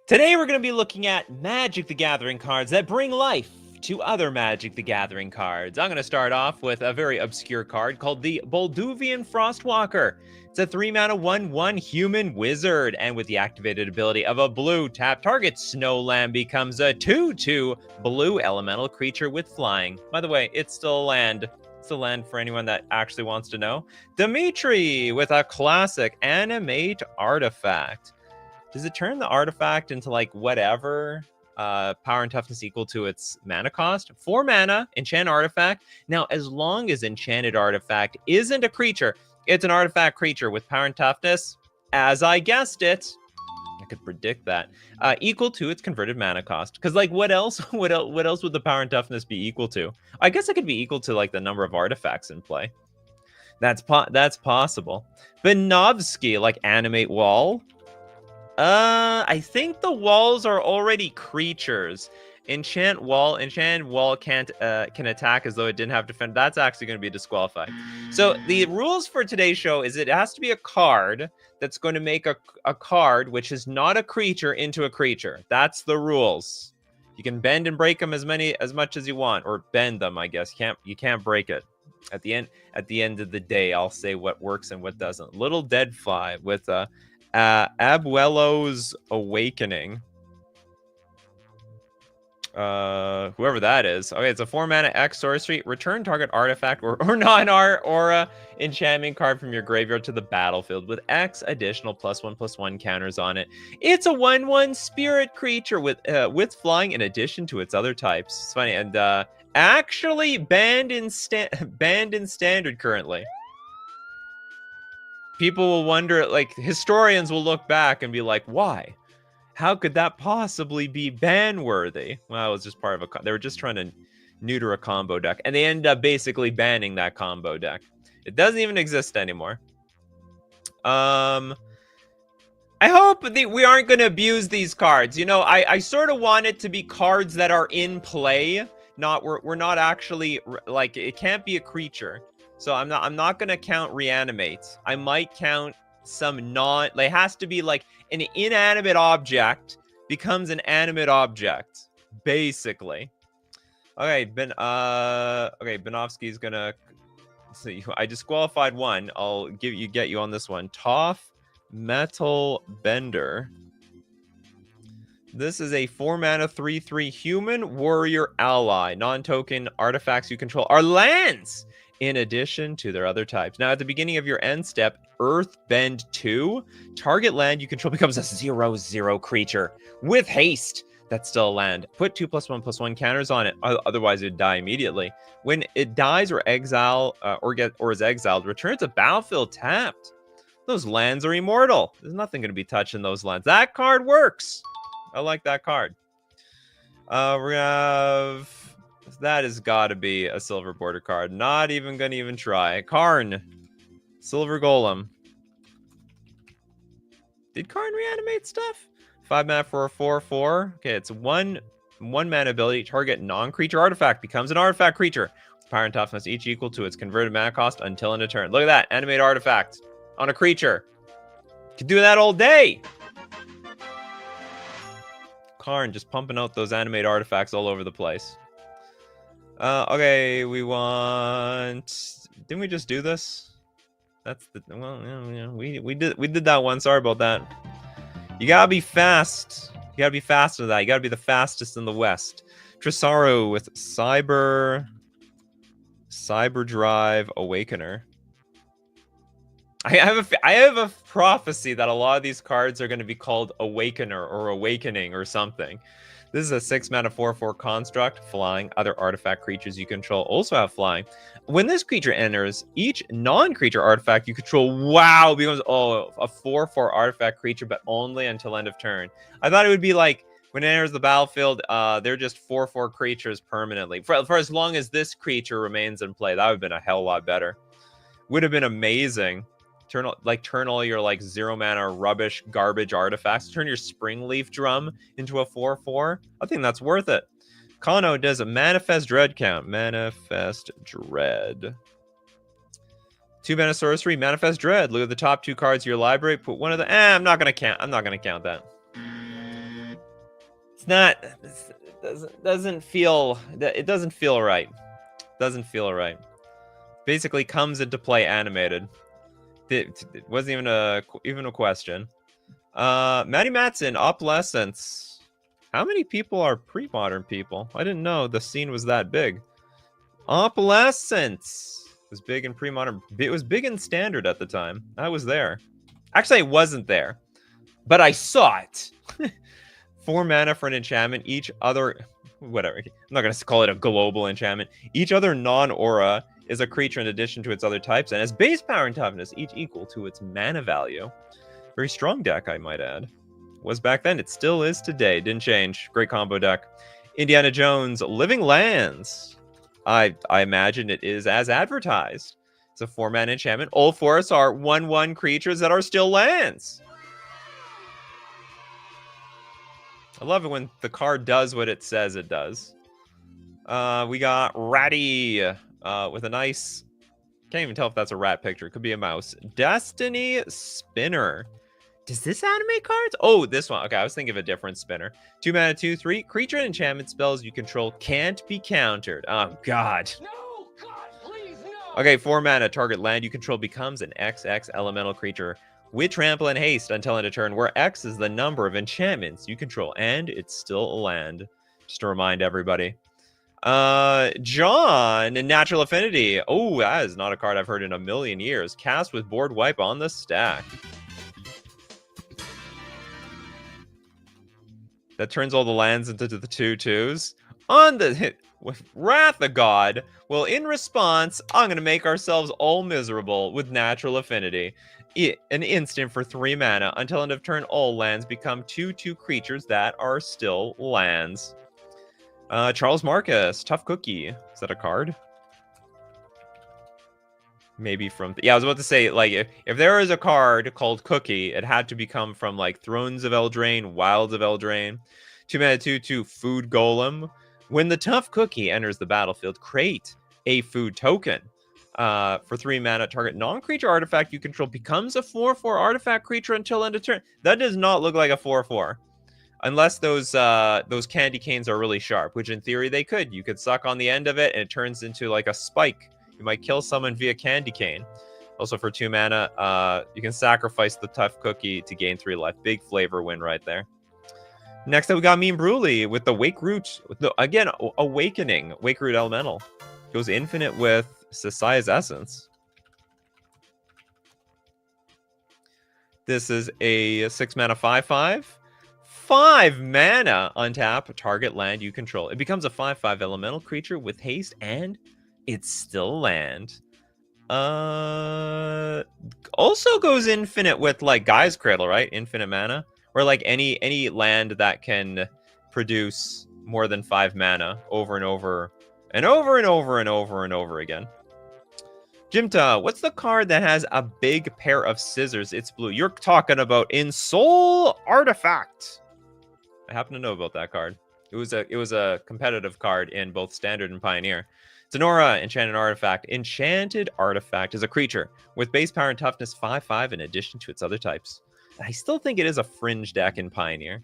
Today we're going to be looking at Magic the Gathering cards that bring life to other Magic the Gathering cards. I'm going to start off with a very obscure card called the Bolduvian Frostwalker. It's a 3-mana 1/1 human wizard, and with the activated ability of a blue tap, target snowland becomes a 2/2 blue elemental creature with flying. By the way, it's still a land. It's a land for anyone that actually wants to know. Dimitri with a classic animate artifact. Does it turn the artifact into like whatever power and toughness equal to its mana cost? 4 mana, enchant artifact. Now, as long as enchanted artifact isn't a creature, it's an artifact creature with power and toughness, as I guessed it. I could predict that. Equal to its converted mana cost. Because like what else? What else would the power and toughness be equal to? I guess it could be equal to like the number of artifacts in play. That's possible. Benovsky, like animate wall. I think the walls are already creatures. Enchant wall can attack as though it didn't have defend. That's actually going to be disqualified. So the rules for today's show is it has to be a card that's going to make a card which is not a creature into a creature. That's the rules. You can bend and break them as much as you want, or bend them, I guess. You can't break it. At the end of the day, I'll say what works and what doesn't. Little Dead Fly with Abuelo's Awakening. Whoever that is. Okay, it's a 4-mana X sorcery. Return target artifact or non-art aura enchantment card from your graveyard to the battlefield with X additional +1/+1 counters on it. It's a 1/1 spirit creature with flying in addition to its other types. It's funny, and actually banned in standard currently. People will wonder, like, historians will look back and be like, why? How could that possibly be ban-worthy? Well, it was just part of they were just trying to neuter a combo deck, and they ended up basically banning that combo deck. It doesn't even exist anymore. I hope we aren't going to abuse these cards. You know, I sort of want it to be cards that are in play. We're not actually, like, it can't be a creature. So I'm not gonna count reanimate. I might count some it has to be like an inanimate object becomes an animate object, basically. Okay, Benovsky's gonna see. I disqualified one. I'll get you on this one. Toph Metal Bender. This is a 4-mana 3/3 human warrior ally. Non-token artifacts you control are lands in addition to their other types. Now, at the beginning of your end step, Earthbend 2, target land you control becomes a 0/0 creature with haste. That's still a land. Put 2 +1/+1 counters on it, otherwise it would die immediately. When it dies or is exiled, return to battlefield tapped. Those lands are immortal. There's nothing going to be touching those lands. That card works. I like that card. We're gonna have... That has got to be a silver border card. Not even gonna even try. Karn. Silver Golem. Did Karn reanimate stuff? 5 mana for a 4/4. Okay, it's one mana ability. Target non-creature artifact becomes an artifact creature. With power and toughness each equal to its converted mana cost until end of turn. Look at that. Animate artifact on a creature. Could do that all day. Karn just pumping out those animate artifacts all over the place. Okay, we want... Didn't we just do this? That's the... Well, yeah, we did that one. Sorry about that. You gotta be fast. You gotta be faster than that. You gotta be the fastest in the West. Trisaro with Cyber Drive Awakener. I have a prophecy that a lot of these cards are going to be called Awakener or Awakening or something. This is a 6-mana 4/4 construct. Flying. Other artifact creatures you control also have flying. When this creature enters, each non-creature artifact you control, wow, becomes a 4/4 artifact creature, but only until end of turn. I thought it would be like when it enters the battlefield, they're just 4/4 creatures permanently. For as long as this creature remains in play, that would have been a hell of a lot better. Would have been amazing. Turn all your like 0-mana rubbish garbage artifacts. Turn your Springleaf Drum into a 4/4. I think that's worth it. Kano does a Manifest Dread count. Manifest Dread. 2-mana sorcery. Manifest Dread. Look at the top 2 cards of your library. Put one of the... I'm not gonna count that. It's not. Doesn't feel. It doesn't feel right. Doesn't feel right. Basically comes into play animated. It wasn't even a question. Maddie Matson, Opalescence. How many people are pre-modern people? I didn't know the scene was that big. Opalescence was big in pre-modern. It was big in standard at the time. I was there. Actually, I wasn't there, but I saw it. 4 mana for an enchantment. Each other, whatever. I'm not gonna call it a global enchantment. Each other non-aura is a creature in addition to its other types, and has base power and toughness, each equal to its mana value. Very strong deck, I might add. Was back then, it still is today. Didn't change. Great combo deck. Indiana Jones, Living Lands. I imagine it is as advertised. It's a 4-mana enchantment. All for us are 1/1 creatures that are still lands. I love it when the card does what it says it does. We got Ratty with a nice... Can't even tell if that's a rat picture. It could be a mouse. Destiny Spinner. Does this animate cards? Oh, this one. Okay, I was thinking of a different spinner. 2 mana, 2/3. Creature and enchantment spells you control can't be countered. Oh, God. No, God, please, no. Okay, 4 mana. Target land you control becomes an XX elemental creature with trample and haste until end of turn, where X is the number of enchantments you control, and it's still a land. Just to remind everybody. John, Natural Affinity. Oh, that is not a card I've heard in a million years. Cast with board wipe on the stack. That turns all the lands into the 2/2s. On the hit with Wrath of God. Well, in response, I'm going to make ourselves all miserable with Natural Affinity. An instant for 3 mana. Until end of turn, all lands become 2/2 creatures that are still lands. Charles Marcus, Tough Cookie. Is that a card? Maybe from... Yeah, I was about to say, like, if there is a card called Cookie, it had to become from, like, Thrones of Eldraine, Wilds of Eldraine. 2 mana, 2/2, Food Golem. When the Tough Cookie enters the battlefield, create a food token. For 3 mana, target non-creature artifact you control becomes a 4/4 artifact creature until end of turn. That does not look like a 4/4. Unless those candy canes are really sharp, which in theory they could. You could suck on the end of it and it turns into like a spike. You might kill someone via candy cane. Also for 2 mana, you can sacrifice the Tough Cookie to gain 3 life. Big flavor win right there. Next up, we got Mean Bruley with the Wake Root. Again, Awakening. Wake Root Elemental. Goes infinite with Sasai's Essence. This is a 6 mana 5/5. 5 mana untap target land you control. It becomes a 5/5 elemental creature with haste, and it's still land. Also goes infinite with like Gaia's Cradle, right? Infinite mana, or like any land that can produce more than 5 mana over and over and over and over and over and over again. Jimta, what's the card that has a big pair of scissors? It's blue. You're talking about Ensoul Artifact. I happen to know about that card. It was a competitive card in both Standard and Pioneer. Sonora, Enchanted Artifact. Enchanted Artifact is a creature with base power and toughness 5/5 in addition to its other types. I still think it is a fringe deck in Pioneer.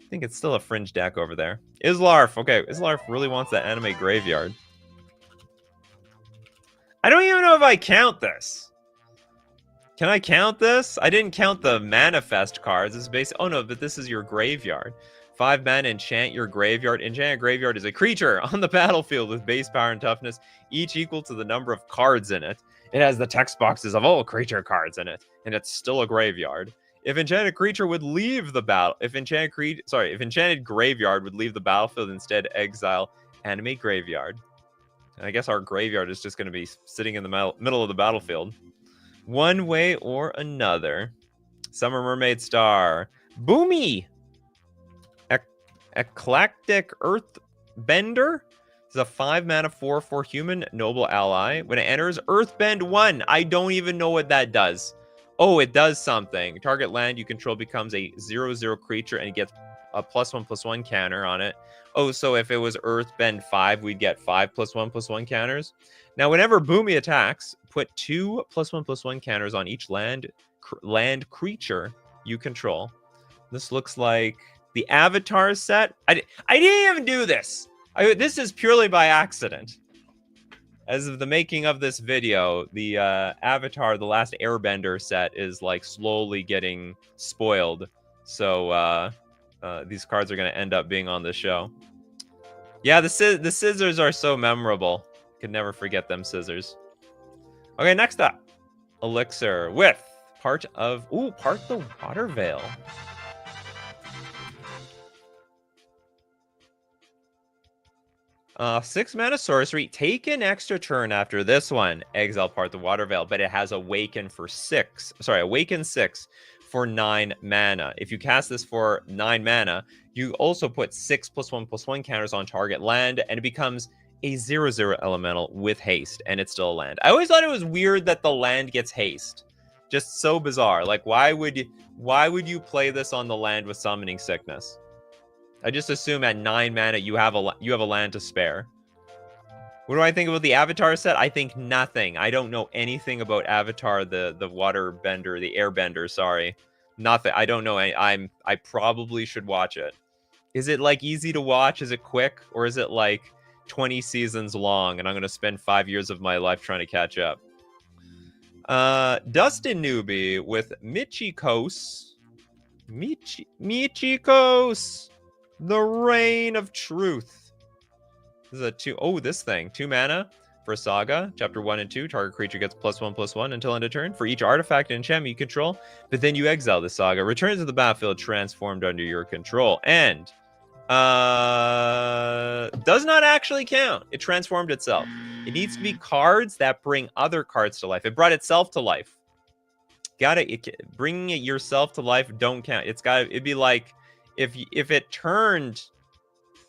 I think it's still a fringe deck over there. Islarf. Okay, Islarf really wants that anime graveyard. I don't even know if I count this. Can I count this? I didn't count the manifest cards. It's based... Oh, no, but this is your graveyard. 5 mana, enchant your graveyard. Enchanted graveyard is a creature on the battlefield with base power and toughness, each equal to the number of cards in it. It has the text boxes of all creature cards in it, and it's still a graveyard. If enchanted creature would leave the battle... If enchanted graveyard would leave the battlefield, instead exile animate graveyard. And I guess our graveyard is just going to be sitting in the middle of the battlefield. One way or another. Summer Mermaid Star. Boomy! Eclectic Earthbender. This is a 5 mana 4/4 human noble ally. When it enters, Earthbend 1. I don't even know what that does. Oh, it does something. Target land you control becomes a 0/0 creature and it gets a +1/+1 counter on it. Oh, so if it was Earthbend 5, we'd get 5 +1/+1 counters. Now, whenever Boomy attacks, put 2 +1/+1 counters on each land creature you control. This looks like The Avatar set. I didn't even do this. This is purely by accident. As of the making of this video, the Avatar, The Last Airbender set is like slowly getting spoiled. So these cards are going to end up being on the show. Yeah, the scissors are so memorable. Could never forget them scissors. Okay, next up. Elixir with part the Water Veil. 6 mana sorcery. Take an extra turn after this one. Exile part the Water Veil, but it has Awaken for 6. Sorry, Awaken 6 for 9 mana. If you cast this for 9 mana, you also put 6+1/+1 counters on target land, and it becomes a 0/0 elemental with haste, and it's still a land. I always thought it was weird that the land gets haste. Just so bizarre. Like, why would you play this on the land with Summoning Sickness? I just assume at 9 mana you have a land to spare. What do I think about the Avatar set? I think nothing. I don't know anything about Avatar, the water bender, the airbender, sorry. Nothing. I don't know. I probably should watch it. Is it like easy to watch? Is it quick? Or is it like 20 seasons long and I'm going to spend 5 years of my life trying to catch up? Dustin Newbie with Michikos. Michikos. The Reign of Truth. This is a 2. This thing. 2 mana for Saga. Chapter 1 and 2. Target creature gets +1/+1 until end of turn. For each artifact and enchantment you control. But then you exile the Saga. Returns to the battlefield transformed under your control. And does not actually count. It transformed itself. It needs to be cards that bring other cards to life. It brought itself to life. Bringing it yourself to life don't count. It'd be like if it turned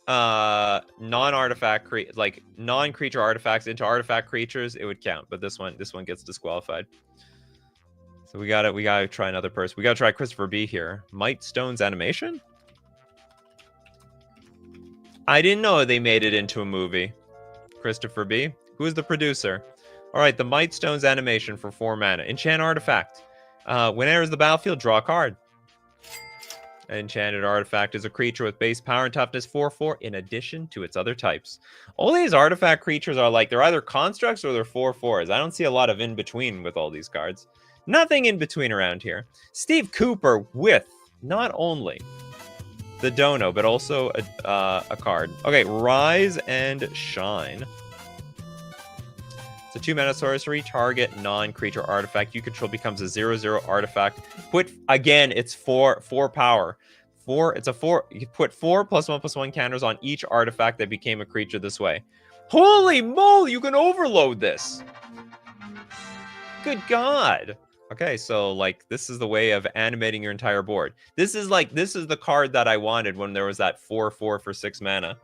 non-creature artifacts into artifact creatures, it would count. But this one gets disqualified. So we gotta try another person. We gotta try Christopher B here. Might Stone's animation? I didn't know they made it into a movie. Christopher B. Who is the producer? All right, the Might Stone's animation for 4 mana. Enchant artifact. When it enters the battlefield, draw a card. An enchanted artifact is a creature with base power and toughness 4/4 in addition to its other types. All these artifact creatures are like, they're either constructs or they're 4/4s. I don't see a lot of in between with all these cards. Nothing in between around here. Steve Cooper with not only the dono, but also a card. Okay, Rise and Shine. It's a 2 mana sorcery. Target non-creature artifact you control becomes a 0/0 artifact. It's 4 power. It's a 4. You put 4 +1/+1 counters on each artifact that became a creature this way. Holy moly, you can overload this. Good God. Okay, so like this is the way of animating your entire board. This is the card that I wanted when there was that 4/4 for 6 mana.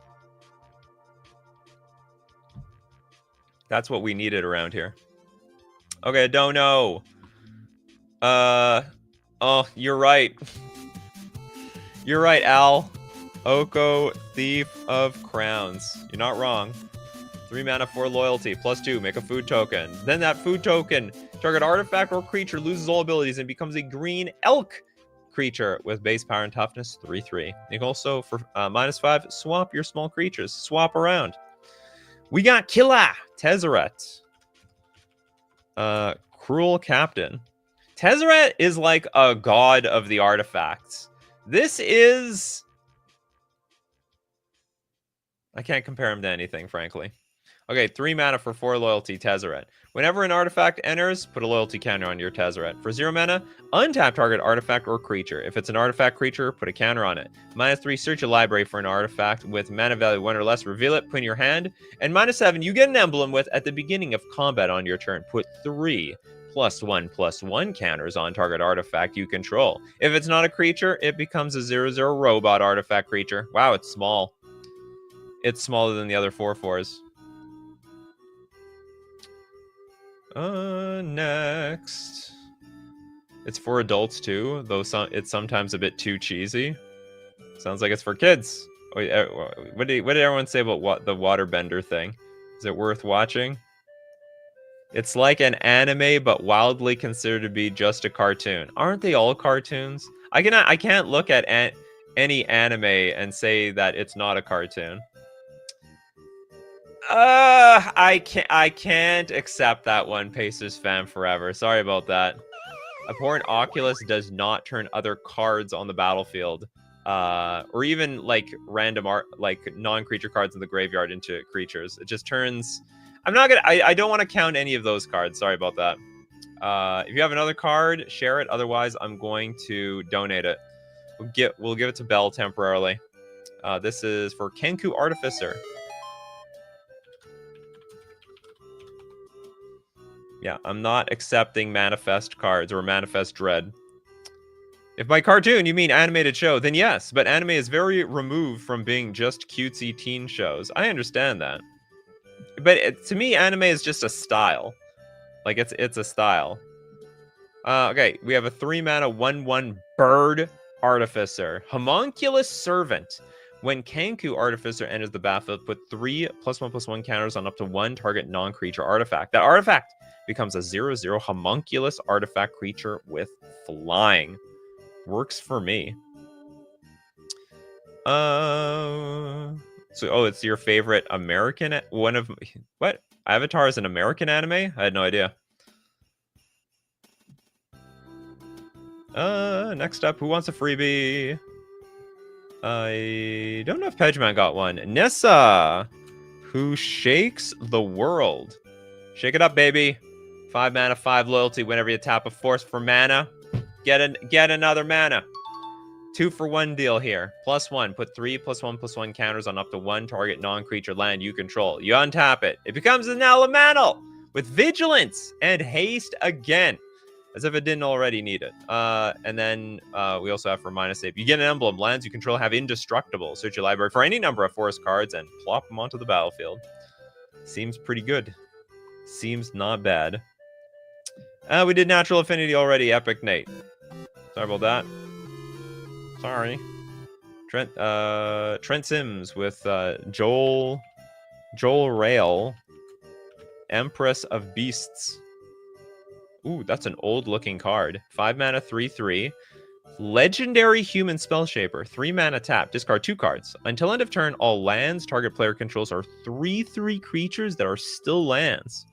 That's what we needed around here. Okay, I don't know. Oh, you're right. You're right, Al. Oko, Thief of Crowns. You're not wrong. 3 mana for loyalty. +2, make a food token. Then that food token, target artifact or creature loses all abilities and becomes a green elk creature with base power and toughness 3/3. You can also, for -5, swap your small creatures. Swap around. We got Killa, Tezzeret. Cruel Captain. Tezzeret is like a god of the artifacts. This is... I can't compare him to anything, frankly. Okay, 3 mana for 4 loyalty, Tezzeret. Whenever an artifact enters, put a loyalty counter on your Tezzeret. For 0 mana, untap target artifact or creature. If it's an artifact creature, put a counter on it. -3, search a library for an artifact with mana value 1 or less, reveal it, put in your hand. And -7, you get an emblem with at the beginning of combat on your turn. Put 3 +1/+1 counters on target artifact you control. If it's not a creature, it becomes a 0/0 robot artifact creature. Wow, it's small. It's smaller than the other 4/4s. Next. It's for adults too, though it's sometimes a bit too cheesy. Sounds like it's for kids. What did everyone say about the waterbender thing? Is it worth watching? It's like an anime, but wildly considered to be just a cartoon. Aren't they all cartoons? I can't look at any anime and say that it's not a cartoon. I can't accept that one, Pacers fan forever. Sorry about that. Abhorrent Oculus does not turn other cards on the battlefield, or even like random non-creature cards in the graveyard into creatures. It just turns. I don't want to count any of those cards. Sorry about that. If you have another card, share it. Otherwise, I'm going to donate it. We'll give it to Bell temporarily. This is for Kenku Artificer. Yeah, I'm not accepting Manifest cards or Manifest Dread. If by cartoon you mean animated show, then yes, but anime is very removed from being just cutesy teen shows. I understand that. But to me, anime is just a style. Like, it's a style. Okay, we have a 3-mana 1/1 Bird Artificer. Homunculus Servant. When Kenku Artificer enters the battlefield, put 3 +1/+1 counters on up to 1 target non-creature artifact. That artifact becomes a 0/0 homunculus artifact creature with flying. Works for me. It's your favorite American what? Avatar is an American anime? I had no idea. Next up, who wants a freebie? I don't know if Pegman got one. Nissa, who shakes the world. Shake it up, baby. 5 mana, 5 loyalty. Whenever you tap a force for mana, get another mana. 2-for-1 deal here. +1. Put 3 +1/+1 counters on up to 1 target non-creature land you control. You untap it. It becomes an elemental with vigilance and haste again. As if it didn't already need it. And then we also have for -8. You get an emblem. Lands you control have indestructible. Search your library for any number of forest cards and plop them onto the battlefield. Seems pretty good. Seems not bad. We did Natural Affinity already. Epic Nate. Sorry about that. Sorry. Trent Sims with Joel Rail. Empress of Beasts. Ooh, that's an old-looking card. 5 mana, 3/3. Legendary Human Spellshaper. 3 mana tap. Discard 2 cards. Until end of turn, all lands target player controls are 3/3 creatures that are still lands.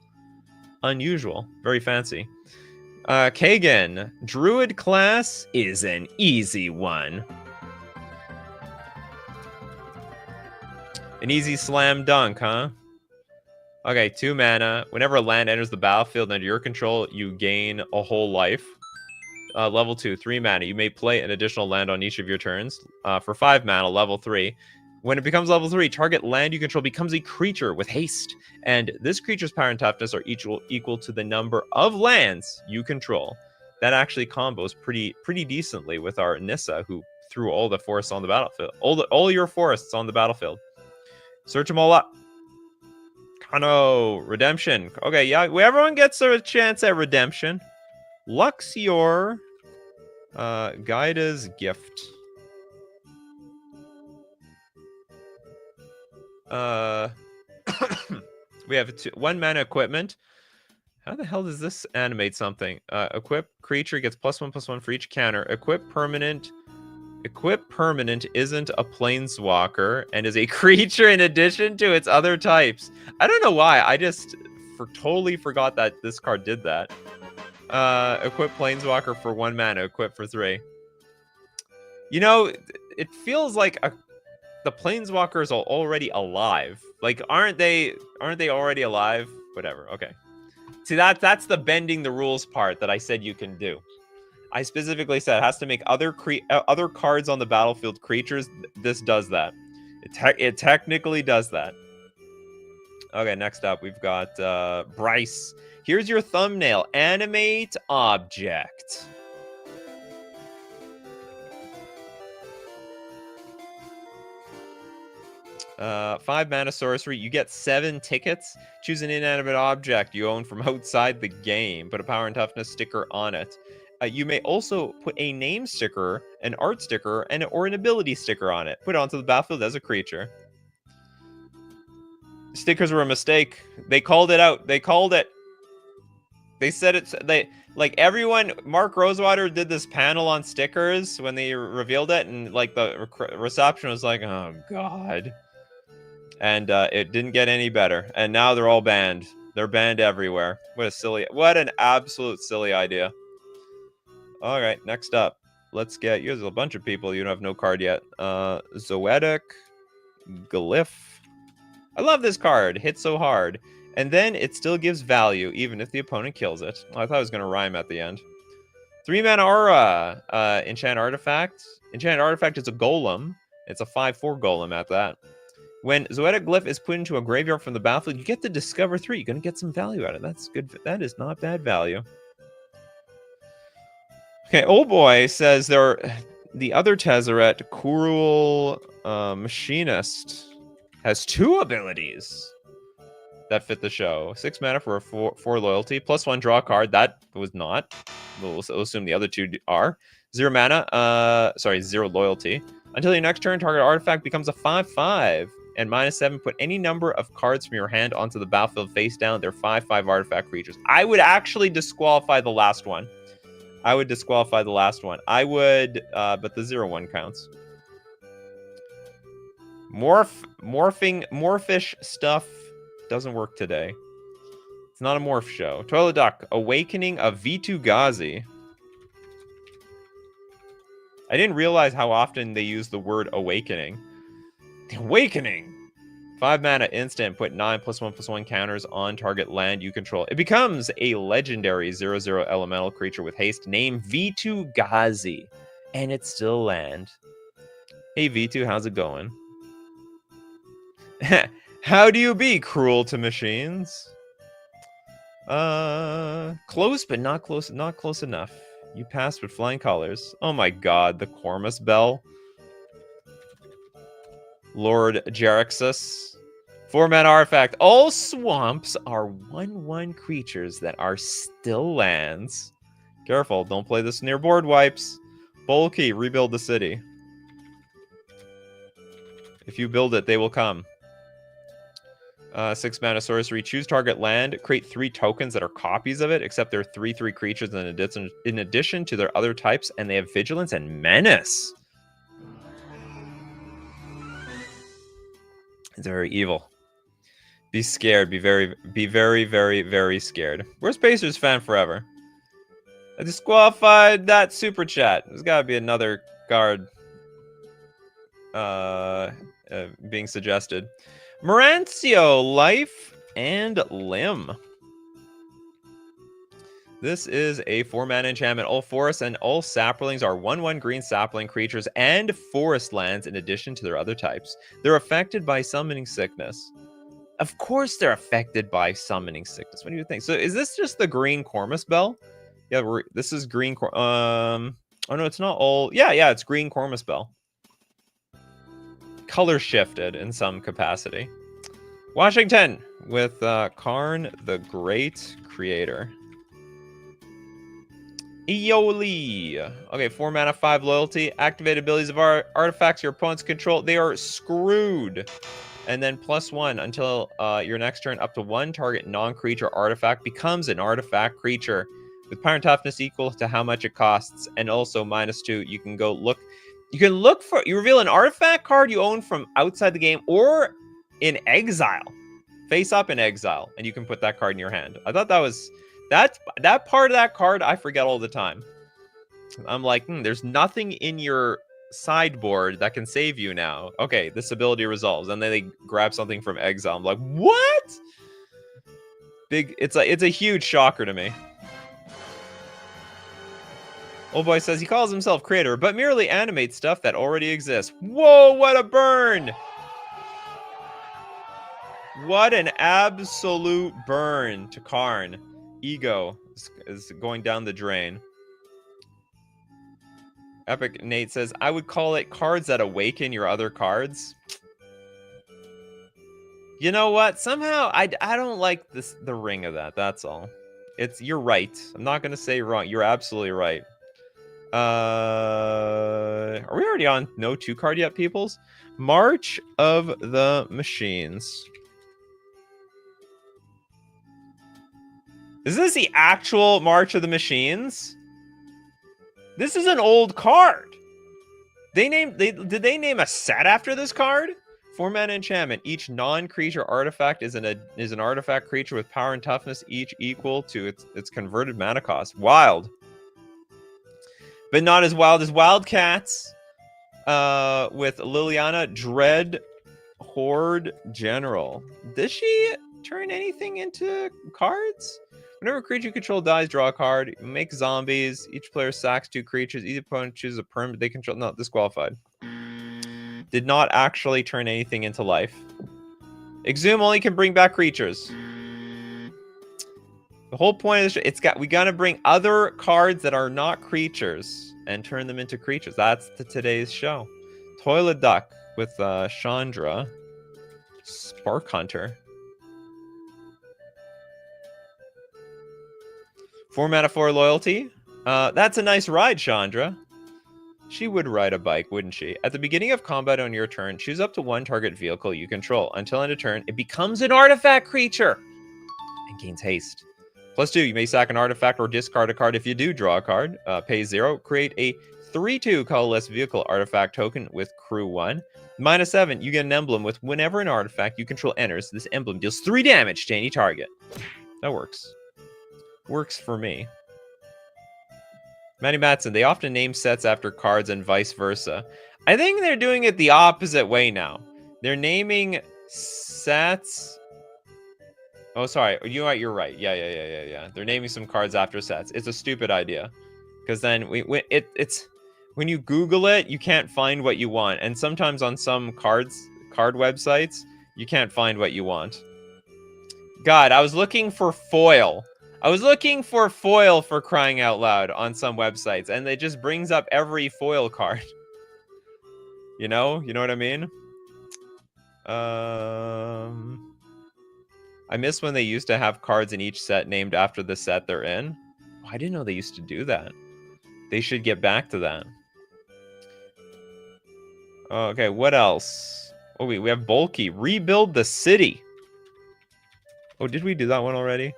Unusual. Very fancy. Kagan. Druid class is an easy one. An easy slam dunk, huh? Okay, 2 mana. Whenever a land enters the battlefield under your control, you gain a whole life. Level 2, 3 mana. You may play an additional land on each of your turns. For 5 mana, level 3. When it becomes level 3, target land you control becomes a creature with haste. And this creature's power and toughness are equal to the number of lands you control. That actually combos pretty decently with our Nissa, who threw all the forests on the battlefield. All your forests on the battlefield. Search them all up. Kano, redemption. Okay, yeah, everyone gets a chance at redemption. Luxior, Gaida's gift. We have 1 mana equipment. How the hell does this animate something? Equip creature gets +1/+1 for each counter. Equip permanent isn't a planeswalker and is a creature in addition to its other types. I don't know why. I just totally forgot that this card did that. Equip planeswalker for 1 mana. Equip for 3. You know, it feels like the planeswalkers are already alive. Like, aren't they already alive? Whatever. Okay. See, that's the bending the rules part that I said you can do. I specifically said it has to make other cards on the battlefield creatures. This does that. It technically does that. Okay, next up we've got Bryce. Here's your thumbnail. Animate object. Uh, 5 mana sorcery. You get 7 tickets. Choose an inanimate object you own from outside the game. Put a power and toughness sticker on it. You may also put a name sticker, an art sticker, or an ability sticker on it. Put it onto the battlefield as a creature. Stickers were a mistake. They called it out. They called it. They said it's they like everyone. Mark Rosewater did this panel on stickers when they revealed it, and like the reception was like, "Oh God," and it didn't get any better. And now they're all banned. They're banned everywhere. What an absolute silly idea. All right, next up, let's get. Here's a bunch of people you don't have no card yet. Zoetic Glyph. I love this card. Hit so hard. And then it still gives value, even if the opponent kills it. Oh, I thought it was going to rhyme at the end. 3-mana aura. Enchant Artifact. Enchant Artifact is a golem. It's a 5/4 golem at that. When Zoetic Glyph is put into a graveyard from the battlefield, you get to discover 3. You're going to get some value out of it. That's good. That is not bad value. Okay, Old Boy says the other Tezzeret, Cruel Machinist, has 2 abilities that fit the show. 6 mana for a 4 loyalty, +1 draw card. That was not. We'll assume the other 2 are. 0 mana, 0 loyalty. Until your next turn, target artifact becomes a 5/5. And -7, put any number of cards from your hand onto the battlefield face down. They're 5/5 artifact creatures. I would actually disqualify the last one. I would, but the 0/1 counts. Morphish stuff doesn't work today. It's not a morph show. Toilet Duck, Awakening of Vitu-Ghazi. I didn't realize how often they use the word awakening. The Awakening. 5 mana instant, put 9 +1/+1 counters on target land you control. It becomes a legendary 0/0 elemental creature with haste named Vitu-Ghazi. And it's still land. Hey Vitu, how's it going? How do you be cruel to machines? Close, but not close enough. You passed with flying colors. Oh my god, the Cormus Bell. Lord Jeraxus. 4-mana artifact. All swamps are 1/1 creatures that are still lands. Careful, don't play this near board wipes. Bulky, rebuild the city. If you build it, they will come. 6 mana sorcery. Choose target land. Create 3 tokens that are copies of it, except they're 3/3 creatures in addition to their other types, and they have vigilance and menace. It's very evil. Be scared. Be very, very scared. Where's Pacers fan forever? I disqualified that super chat. There's got to be another card being suggested. Morancio, Life and Limb. This is a 4-mana enchantment. All forests and all saplings are 1/1 green sapling creatures and forest lands in addition to their other types. They're affected by summoning sickness. Of course they're affected by summoning sickness. What do you think? So is this just the green Cormus Bell? Yeah, this is green. Oh no, it's not all. Yeah, it's green Cormus Bell. Color shifted in some capacity. Washington with Karn the Great Creator. Eoli. Okay, 4 mana, 5 loyalty. Activate abilities of artifacts your opponents control. They are screwed. And then +1 until your next turn, up to 1 target non-creature artifact becomes an artifact creature with power and toughness equal to how much it costs, and also -2. You can go look. You reveal an artifact card you own from outside the game or in exile, face up in exile, and you can put that card in your hand. I thought that was that part of that card I forget all the time. I'm like, there's nothing in your sideboard that can save you now. Okay, this ability resolves, and then they grab something from exile. I'm like, what? It's a huge shocker to me. Old Boy says he calls himself creator, but merely animates stuff that already exists. Whoa, what a burn! What an absolute burn to Karn. Ego is going down the drain. Epic Nate says, I would call it cards that awaken your other cards. You know what? Somehow I don't like the ring of that. That's all. You're right. I'm not gonna say wrong. You're absolutely right. Are we already on no 2 card yet, peoples? March of the Machines. Is this the actual March of the Machines? This is an old card. Did they name a set after this card? 4-mana enchantment. Each non-creature artifact is an artifact creature with power and toughness, each equal to its converted mana cost. Wild. But not as wild as Wildcats. With Liliana Dread Horde General. Does she turn anything into cards? Whenever a creature you control dies, draw a card. Make zombies. Each player sacks 2 creatures. Each opponent chooses a permanent they control. No, disqualified. Did not actually turn anything into life. Exhume only can bring back creatures. The whole point of this, we gotta bring other cards that are not creatures and turn them into creatures. That's today's show. Toilet Duck with Chandra. Spark Hunter. 4-mana 4 loyalty. That's a nice ride, Chandra. She would ride a bike, wouldn't she? At the beginning of combat on your turn, choose up to 1 target vehicle you control. Until end of turn, it becomes an artifact creature and gains haste. +2, you may sack an artifact or discard a card if you do draw a card. Pay 0. Create a 3/2 colorless vehicle artifact token with crew 1. -7, you get an emblem with whenever an artifact you control enters, this emblem deals 3 damage to any target. That works. Works for me. Matty Matson, they often name sets after cards and vice versa. I think they're doing it the opposite way now. They're naming sets. Oh, sorry. You know what? You're right. Yeah. They're naming some cards after sets. It's a stupid idea. Because then it's when you Google it, you can't find what you want. And sometimes on some card websites, you can't find what you want. God, I was looking for foil. I was looking for foil, for crying out loud, on some websites, and it just brings up every foil card. You know what I mean? I miss when they used to have cards in each set named after the set they're in. Oh, I didn't know they used to do that. They should get back to that. Okay, what else? Oh, we have bulky. Rebuild the city. Oh, did we do that one already?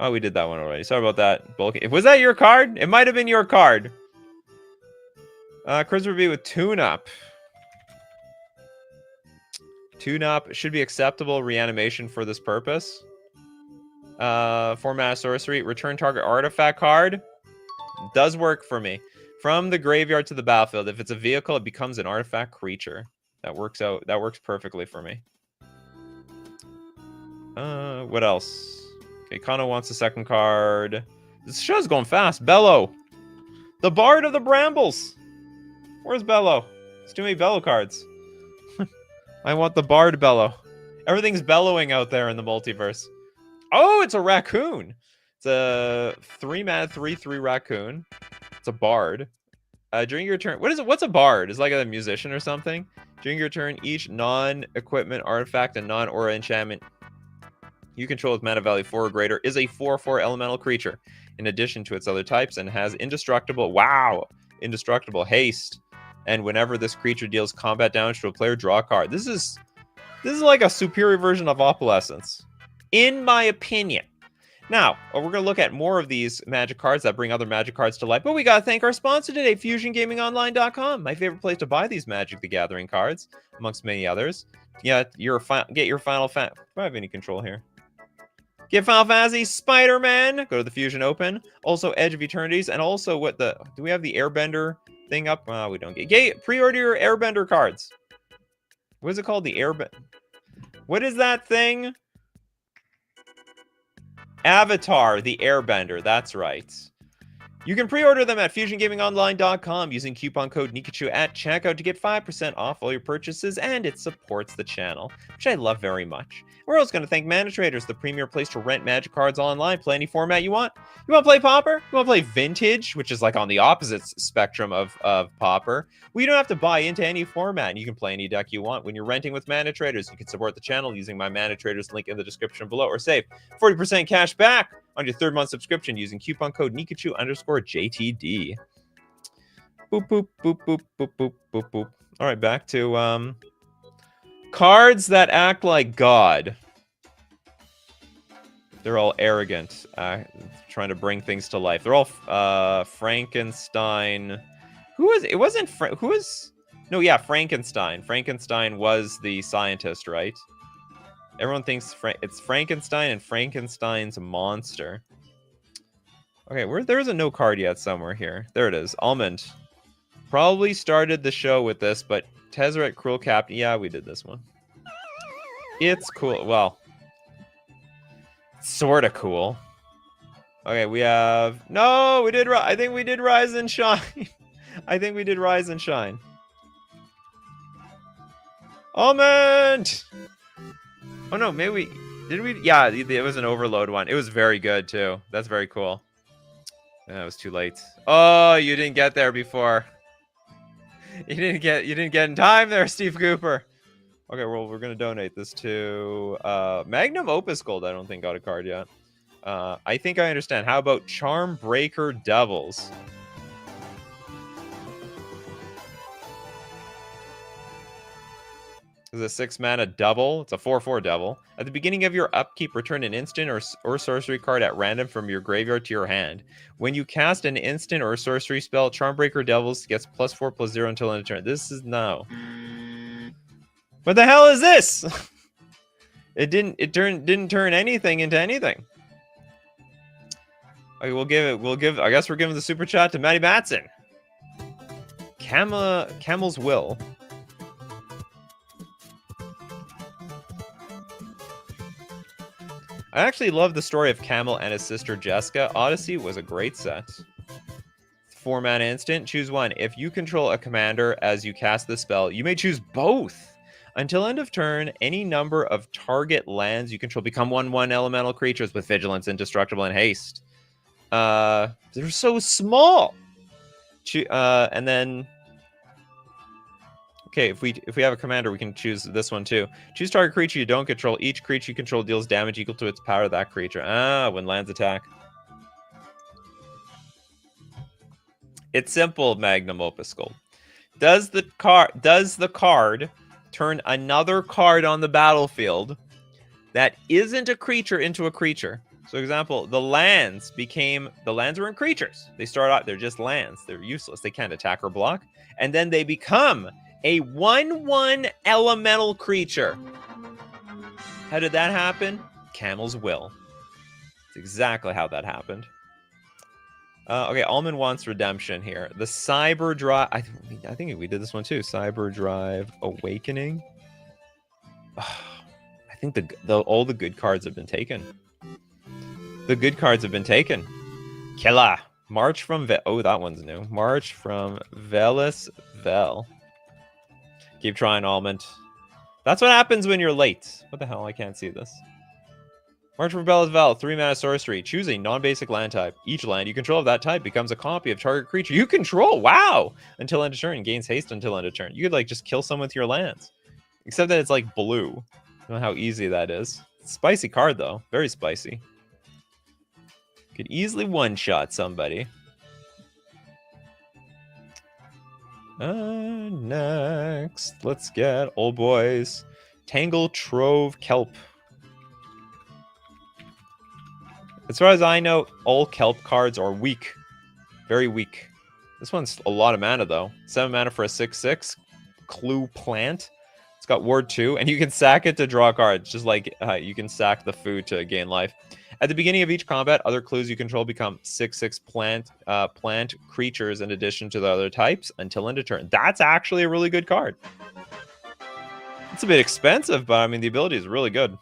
Oh, we did that one already. Sorry about that. Bulky. Was that your card? It might have been your card. Chris Review with Tune-Up. Tune-Up should be acceptable reanimation for this purpose. 4-mana sorcery. Return target artifact card. Does work for me. From the graveyard to the battlefield. If it's a vehicle, it becomes an artifact creature. That works out. That works perfectly for me. What else? Okay, Kano wants a second card. This show's going fast. Bellow. The Bard of the Brambles. Where's Bellow? There's too many Bellow cards. I want the Bard Bellow. Everything's bellowing out there in the multiverse. Oh, it's a raccoon. It's a 3-mana 3/3 raccoon. It's a bard. During your turn, what's a bard? Is it like a musician or something? During your turn, each non-equipment artifact and non-aura enchantment you control with mana value 4 or greater is a 4/4 elemental creature, in addition to its other types, and has indestructible haste. And whenever this creature deals combat damage to a player, draw a card. This is like a superior version of Opalescence, in my opinion. Now, we're going to look at more of these Magic cards that bring other Magic cards to life. But we got to thank our sponsor today, FusionGamingOnline.com. My favorite place to buy these Magic the Gathering cards, amongst many others. Yeah, get your Final Fantasy. Do I have any control here? Get Final Fantasy, Spider-Man. Go to the Fusion Open. Also, Edge of Eternities. And also, do we have the Airbender thing up? We don't get. Pre-order your Airbender cards. What is it called? The Airbender. What is that thing? Avatar, the Airbender. That's right. You can pre-order them at FusionGamingOnline.com using coupon code Nikachu at checkout to get 5% off all your purchases, and it supports the channel, which I love very much. We're also going to thank Mana Traders, the premier place to rent Magic cards online. Play any format you want. You want to play Pauper? You want to play Vintage, which is like on the opposite spectrum of Pauper? Well, you don't have to buy into any format, and you can play any deck you want. When you're renting with Mana Traders, you can support the channel using my Mana Traders link in the description below, or save 40% cash back on your 3rd month subscription using coupon code Nikachu_JTD. Boop, boop, boop, boop, boop, boop, boop, boop. All right, back to cards that act like God. They're all arrogant, trying to bring things to life. They're all Frankenstein. Who was it? Wasn't who was? No, yeah, Frankenstein. Frankenstein was the scientist, right? Everyone thinks it's Frankenstein and Frankenstein's monster. Okay, there's a no card yet somewhere here. There it is. Almond. Probably started the show with this, but Tezzeret, Cruel Captain. Yeah, we did this one. It's cool. Well, sort of cool. Okay, we have... No, we did... I think we did Rise and Shine. I think we did Rise and Shine. Almond! Oh, no, maybe we... Did we... Yeah, it was an overload one. It was very good, too. That's very cool. Yeah, it was too late. Oh, you didn't get there before. You didn't get in time there, Steve Cooper. Okay, well, we're going to donate this to Magnum Opus Gold. I don't think got a card yet. I think I understand. How about Charm Breaker Devils? This is a 6 mana double. It's a 4/4 devil. At the beginning of your upkeep, return an instant or sorcery card at random from your graveyard to your hand. When you cast an instant or sorcery spell, Charmbreaker Devils gets +4/+0 until end of turn. This is no. What the hell is this? It didn't turn anything into anything. Okay, I guess we're giving the super chat to Matty Matson. Camel's Will. I actually love the story of Camel and his sister Jessica. Odyssey was a great set. 4 mana instant, choose one. If you control a commander as you cast the spell, you may choose both. Until end of turn, any number of target lands you control become 1/1 elemental creatures with vigilance, indestructible, and haste. They're so small. And then, okay, if we have a commander, we can choose this one too. Choose target creature you don't control. Each creature you control deals damage equal to its power to that creature. When lands attack. It's simple, Magnum Opus Gold. Does the card turn another card on the battlefield that isn't a creature into a creature? So, example, the lands weren't creatures. They start out, they're just lands. They're useless. They can't attack or block. And then they become a 1/1 elemental creature. How did that happen? Camel's Will. That's exactly how that happened. Okay, Almond wants redemption here. The Cyber Drive... I think we did this one too. Cyber Drive Awakening. I think all the good cards have been taken. The good cards have been taken. Killa. March from... Oh, that one's new. March from Velis Vel. Keep trying, Almond. That's what happens when you're late. What the hell? I can't see this. March from Velis Vel. 3 mana sorcery. Choose a non-basic land type. Each land you control of that type becomes a copy of target creature you control. Wow! Until end of turn. Gains haste until end of turn. You could, like, just kill someone with your lands. Except that it's, like, blue. I don't know how easy that is. Spicy card, though. Very spicy. Could easily one-shot somebody. Next, let's get old boys. Tangle Trove Kelp. As far as I know, all Kelp cards are weak. Very weak. This one's a lot of mana, though. 7 mana for a 6/6. Clue Plant. It's got Ward 2, and you can sack it to draw cards, just like you can sack the food to gain life. At the beginning of each combat, other clues you control become 6/6 plant creatures in addition to the other types until end of turn. That's actually a really good card. It's a bit expensive, but I mean, the ability is really good.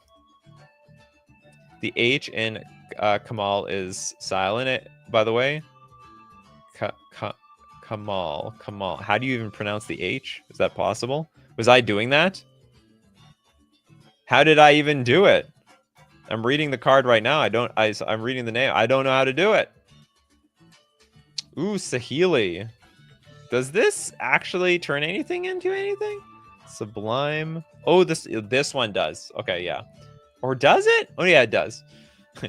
The H in Kamal is silent, by the way. Kamal. How do you even pronounce the H? Is that possible? Was I doing that? How did I even do it? I'm reading the card right now. I'm reading the name. I don't know how to do it. Ooh, Sahili. Does this actually turn anything into anything? Sublime. Oh, this one does. Okay, yeah. Or does it? Oh, yeah, it does.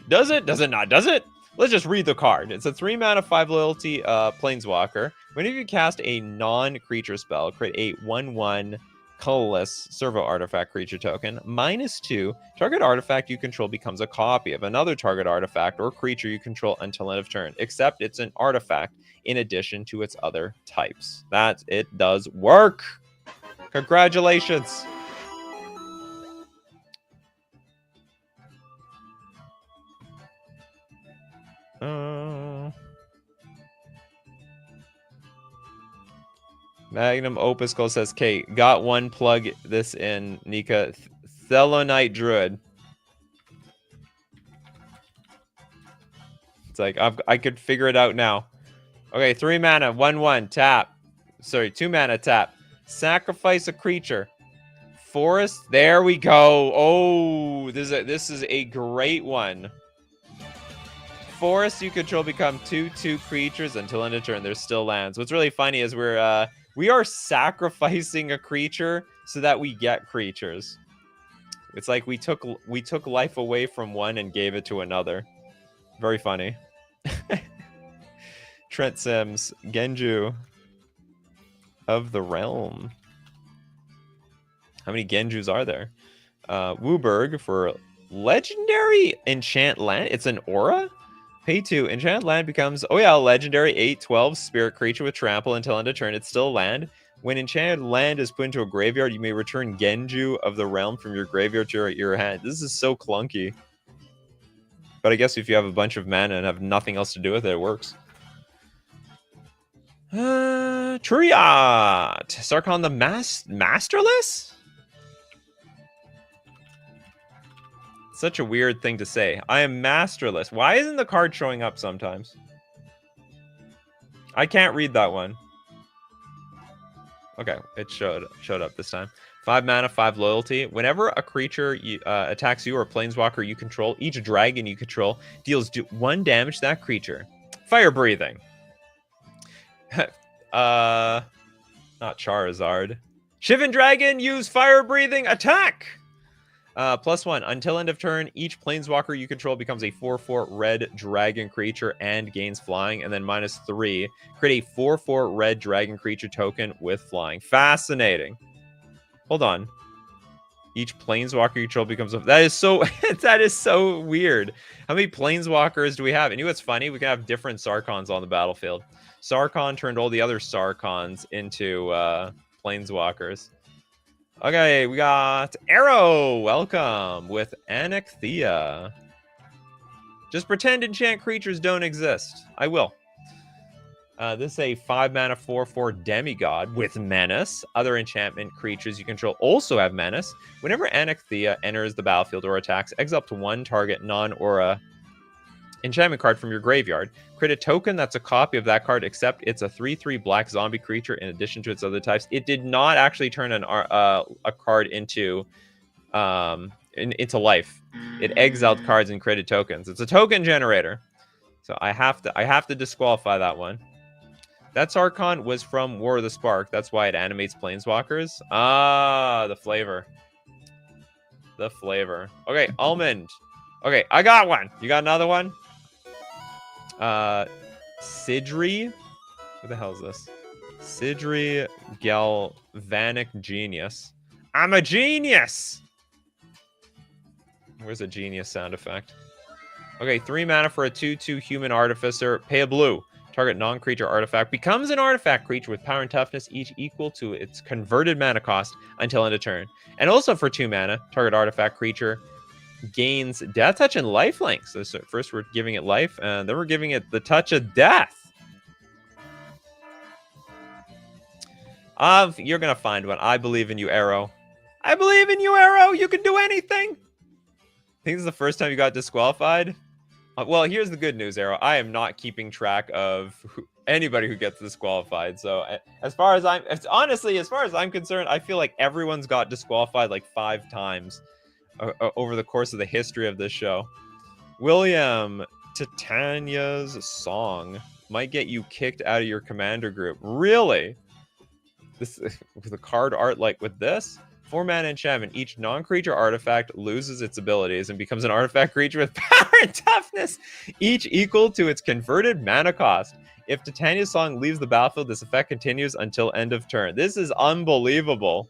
Does it? Does it not? Does it? Let's just read the card. It's a 3 mana 5 loyalty planeswalker. Whenever you cast a non-creature spell, create a 1/1 colorless servo artifact creature token. -2. Target artifact you control becomes a copy of another target artifact or creature you control until end of turn, except it's an artifact in addition to its other types. That it does work. Congratulations. Magnum Opuscle says, Kate, got one, plug this in, Nika. Thelonite Druid. It's like, I could figure it out now. Okay, 3 mana, 1/1, tap. Sorry, 2 mana, tap. Sacrifice a creature. Forest, there we go. Oh, this is a great one. Forest you control become 2/2 creatures until end of turn. There's still lands. What's really funny is we are sacrificing a creature so that we get creatures. It's like we took life away from one and gave it to another. Very funny. Trent Sims, Genju of the Realm. How many Genjus are there? Wooburg for legendary enchant land. It's an aura. Pay 2. Enchant land becomes, oh yeah, legendary 8/12 spirit creature with trample until end of turn. It's still land. When enchanted land is put into a graveyard, you may return Genju of the Realm from your graveyard to your hand. This is so clunky. But I guess if you have a bunch of mana and have nothing else to do with it, it works. Triot! Sarkhan the Masterless? Such a weird thing to say. I am masterless. Why isn't the card showing up sometimes? I can't read that one. Okay, it showed up this time. 5 mana, 5 loyalty. Whenever a creature attacks you or a planeswalker you control, each dragon you control deals 1 damage to that creature. Fire breathing. Not Charizard. Shivan Dragon, use fire breathing attack. +1. Until end of turn, each planeswalker you control becomes a 4/4 red dragon creature and gains flying. And then -3. Create a 4/4 red dragon creature token with flying. Fascinating. Hold on. Each planeswalker you control becomes a... That is so... that is so weird. How many planeswalkers do we have? And you know what's funny? We can have different Sarkhans on the battlefield. Sarkhan turned all the other Sarkhans into planeswalkers. Okay, we got Arrow. Welcome with Anakthea. Just pretend enchant creatures don't exist. I will. This is a 5 mana 4/4 demigod with menace. Other enchantment creatures you control also have menace. Whenever Anakthea enters the battlefield or attacks, exile up to 1 target non-aura enchantment card from your graveyard. Create a token that's a copy of that card, except it's a 3/3 black zombie creature in addition to its other types. It did not actually turn a card into life. It exiled cards and created tokens. It's a token generator. So I have to disqualify that one. That Sarkhan was from War of the Spark. That's why it animates planeswalkers. Ah, the flavor. The flavor. Okay, Almond. Okay, I got one. You got another one? Sidri. What the hell is this? Sidri Galvanic Genius. I'm a genius! Where's a genius sound effect? Okay, 3 mana for a 2/2 human artificer. Pay a blue. Target non-creature artifact becomes an artifact creature with power and toughness, each equal to its converted mana cost until end of turn. And also for 2 mana, target artifact creature gains death touch and lifelink. So first we're giving it life, and then we're giving it the touch of death. You're gonna find one. I believe in you, Arrow. I believe in you, Arrow. You can do anything. I think this is the first time you got disqualified. Well, here's the good news, Arrow. I am not keeping track of anybody who gets disqualified. So as far as I'm concerned, I feel like everyone's got disqualified like 5 times over the course of the history of this show. William, Titania's song might get you kicked out of your commander group. Really? This with the card art like with this? 4 mana enchantment. Each non-creature artifact loses its abilities and becomes an artifact creature with power and toughness, each equal to its converted mana cost. If Titania's song leaves the battlefield, this effect continues until end of turn. This is unbelievable.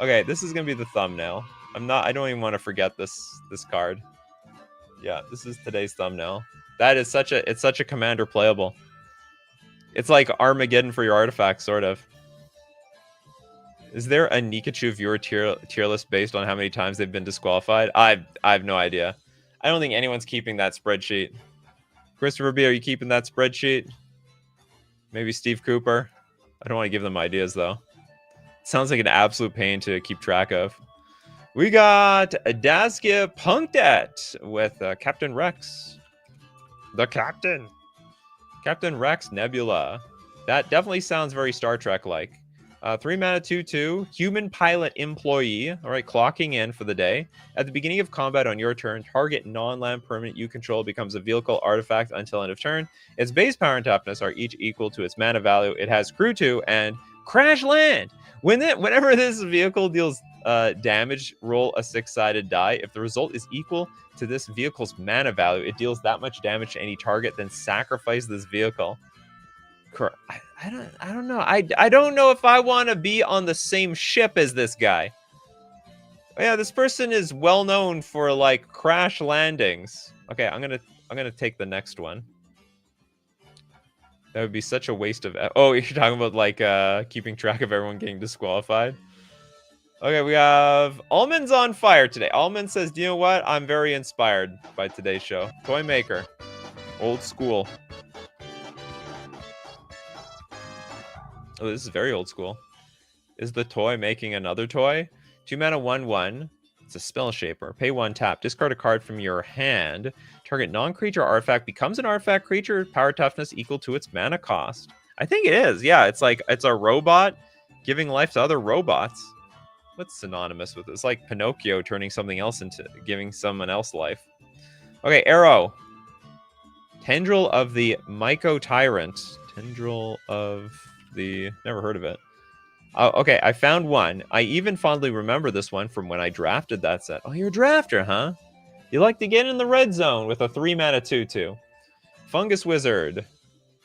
Okay, this is gonna be the thumbnail. I don't even want to forget this card. Yeah, this is today's thumbnail. That is it's such a commander playable. It's like Armageddon for your artifacts, sort of. Is there a Nikachu viewer tier list based on how many times they've been disqualified? I have no idea. I don't think anyone's keeping that spreadsheet. Christopher B, are you keeping that spreadsheet? Maybe Steve Cooper? I don't want to give them ideas, though. Sounds like an absolute pain to keep track of. We got Daska Punkdet with Captain Rex. The Captain. Captain Rex Nebula. That definitely sounds very Star Trek-like. 3 mana 2/2, human pilot employee. All right, clocking in for the day. At the beginning of combat on your turn, target non-land permanent you control becomes a vehicle artifact until end of turn. Its base power and toughness are each equal to its mana value. It has crew 2 and crash land. Whenever this vehicle deals damage, roll a 6-sided die. If the result is equal to this vehicle's mana value, it deals that much damage to any target, then sacrifice this vehicle. I don't know. I don't know if I want to be on the same ship as this guy. Oh, yeah, this person is well known for like crash landings. Okay, I'm gonna take the next one. That would be such a waste of. Oh, you're talking about like keeping track of everyone getting disqualified. Okay, we have Almond's on fire today. Almond says, "Do you know what? I'm very inspired by today's show. Toy maker, old school." Oh, this is very old school. Is the toy making another toy? 2 mana 1/1. It's a spell shaper. Pay 1 tap. Discard a card from your hand. Target non-creature artifact becomes an artifact creature. Power toughness equal to its mana cost. I think it is. Yeah, it's like it's a robot giving life to other robots. What's synonymous with this? It's like Pinocchio turning something else into giving someone else life. Okay, arrow. Tendril of the Myco Tyrant. Tendril of the... Never heard of it. Okay, I found one. I even fondly remember this one from when I drafted that set. Oh, you're a drafter, huh? You like to get in the red zone with a 3 mana 2/2. Fungus Wizard.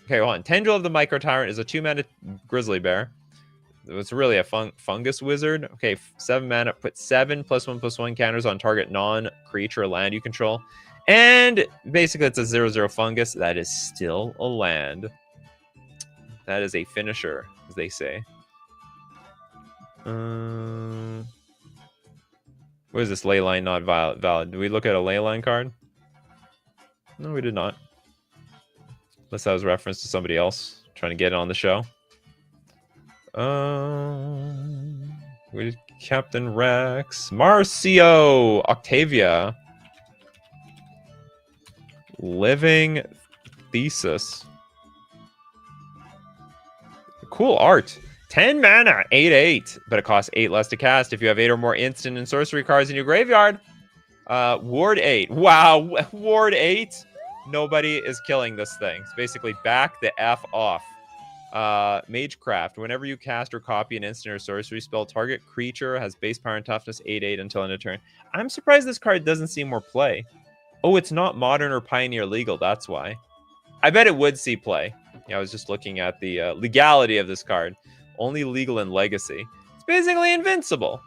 Okay, hold on. Tendril of the Myco Tyrant is a 2 mana Grizzly Bear. It's really a Fungus Wizard. Okay, 7 mana. Put 7 +1/+1 counters on target non-creature land you control. And basically it's a 0/0 fungus. That is still a land. That is a finisher, as they say. What is this? Leyline not valid. Did we look at a Leyline card? No, we did not. Unless that was reference to somebody else trying to get it on the show. We did Captain Rex. Marcio! Octavia. Living Thesis. Cool art. 10 mana, 8/8, but it costs 8 less to cast if you have 8 or more instant and sorcery cards in your graveyard. Ward 8. Wow, Ward 8. Nobody is killing this thing. It's basically back the F off. Magecraft. Whenever you cast or copy an instant or sorcery spell, target creature has base power and toughness 8/8 until end of turn. I'm surprised this card doesn't see more play. Oh, it's not modern or pioneer legal. That's why. I bet it would see play. Yeah, I was just looking at the legality of this card. Only legal in Legacy. It's basically invincible.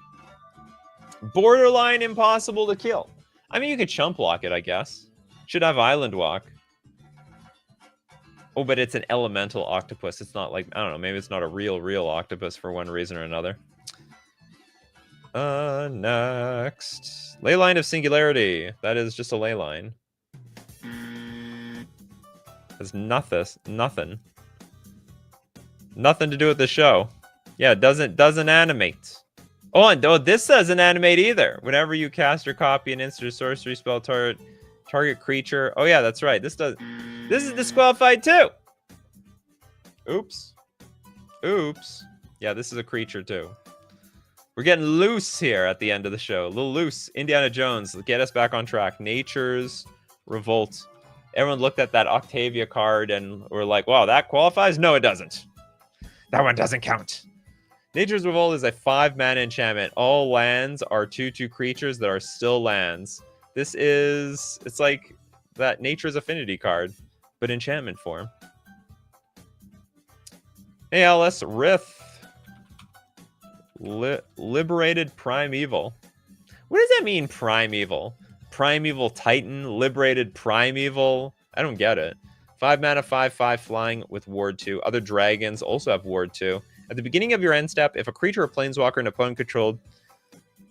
Borderline impossible to kill. I mean, you could chump block it, I guess. Should have Island Walk. Oh, but it's an elemental octopus. It's not like, I don't know, maybe it's not a real octopus for one reason or another. Next. Leyline of Singularity. That is just a leyline. Has nothing. Nothing to do with the show. Yeah, it doesn't animate. Oh, and this doesn't animate either. Whenever you cast or copy an instant or sorcery spell, target creature. Oh yeah, that's right. This is disqualified too. Oops. Yeah, this is a creature too. We're getting loose here at the end of the show. A little loose. Indiana Jones, get us back on track. Nature's Revolt. Everyone looked at that Octavia card and were like, wow, that qualifies? No, it doesn't. That one doesn't count. Nature's Revolt is a 5 mana enchantment. All lands are 2/2 creatures that are still lands. It's like that Nature's Affinity card, but enchantment form. Hey, LS Riff. Liberated Primeval. What does that mean, Primeval? Primeval Titan, Liberated Primeval? I don't get it. 5 mana, 5/5 flying with Ward 2. Other dragons also have Ward 2. At the beginning of your end step, if a creature or planeswalker an opponent controlled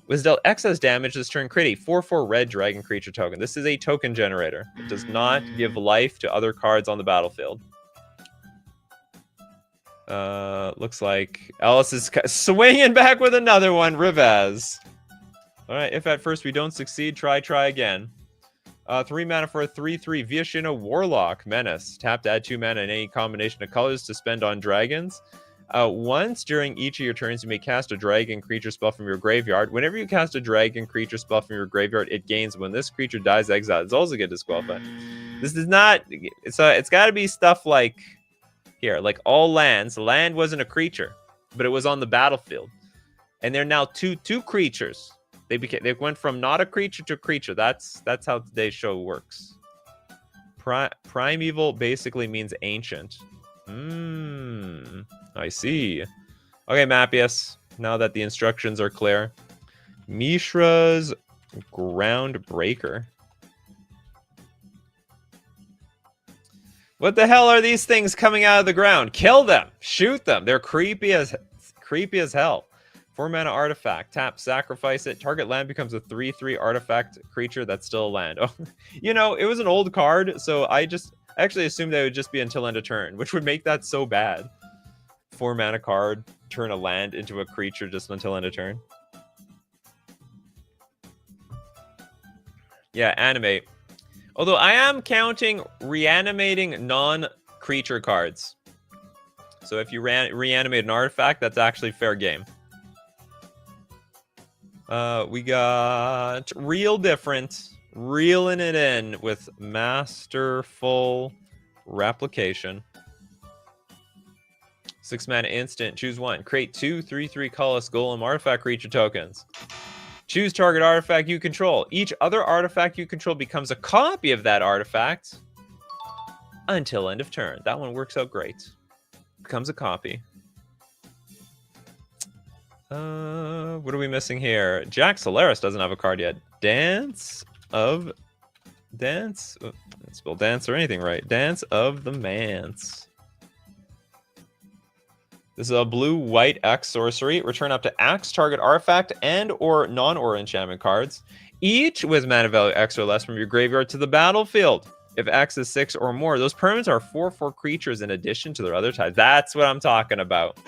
was dealt excess damage this turn, create a 4/4 red dragon creature token. This is a token generator. It does not give life to other cards on the battlefield. Looks like Ellis is swinging back with another one. Rivaz. All right, if at first we don't succeed, try again. 3 mana for a 3/3 Viashino Warlock Menace. Tap to add 2 mana in any combination of colors to spend on dragons. Once during each of your turns, you may cast a dragon creature spell from your graveyard. Whenever you cast a dragon creature spell from your graveyard, it gains. When this creature dies, exiled. It's also get disqualified. This is not. It's got to be stuff like here, like all lands. Land wasn't a creature, but it was on the battlefield, and they're now two creatures. They went from not a creature to a creature. That's how today's show works. Primeval basically means ancient. I see. Okay, Mappius. Now that the instructions are clear. Mishra's Groundbreaker. What the hell are these things coming out of the ground? Kill them. Shoot them. They're creepy as hell. 4 mana artifact. Tap, sacrifice it. Target land becomes a 3/3 artifact creature that's still a land. Oh, you know, it was an old card, so I actually assumed that it would just be until end of turn, which would make that so bad. 4 mana card, turn a land into a creature just until end of turn. Yeah, animate. Although I am counting reanimating non-creature cards. So if you reanimate an artifact, that's actually fair game. We got Real Different, reeling it in with Masterful Replication. 6 mana instant, choose one. Create 2 3/3 colorless golem artifact creature tokens. Choose target artifact you control. Each other artifact you control becomes a copy of that artifact until end of turn. That one works out great. Becomes a copy. What are we missing here? Jack Solaris doesn't have a card yet. Dance? Spell dance or anything right. Dance of the Manse. This is a blue-white X sorcery. Return up to X target artifact and or non-aura enchantment cards, each with mana value X or less from your graveyard to the battlefield. If X is 6 or more, those permanents are 4/4 creatures in addition to their other types. That's what I'm talking about.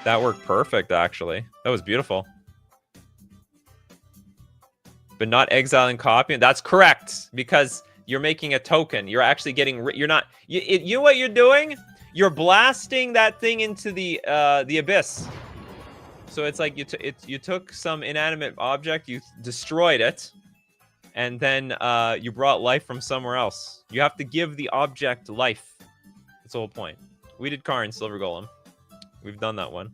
That worked perfect, actually. That was beautiful. But not exiling copy. That's correct, because you're making a token. You're actually getting... You're not... You know what you're doing? You're blasting that thing into the abyss. So it's like you took some inanimate object, you destroyed it, and then you brought life from somewhere else. You have to give the object life. That's the whole point. We did Karn, Silver Golem. We've done that one.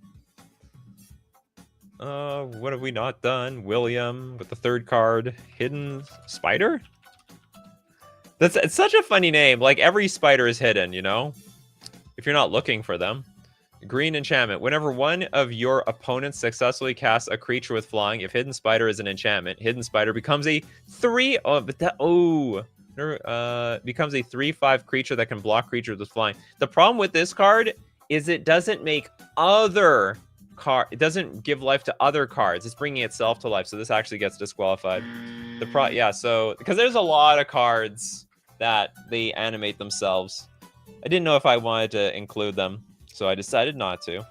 What have we not done? William with the third card. Hidden Spider? It's such a funny name. Like, every spider is hidden, you know? If you're not looking for them. Green enchantment. Whenever one of your opponents successfully casts a creature with flying, if Hidden Spider is an enchantment, Hidden Spider becomes a 3/5 creature that can block creatures with flying. The problem with this card is it doesn't make other it doesn't give life to other cards. It's bringing itself to life, so this actually gets disqualified. So because there's a lot of cards that they animate themselves. I didn't know if I wanted to include them, so I decided not to.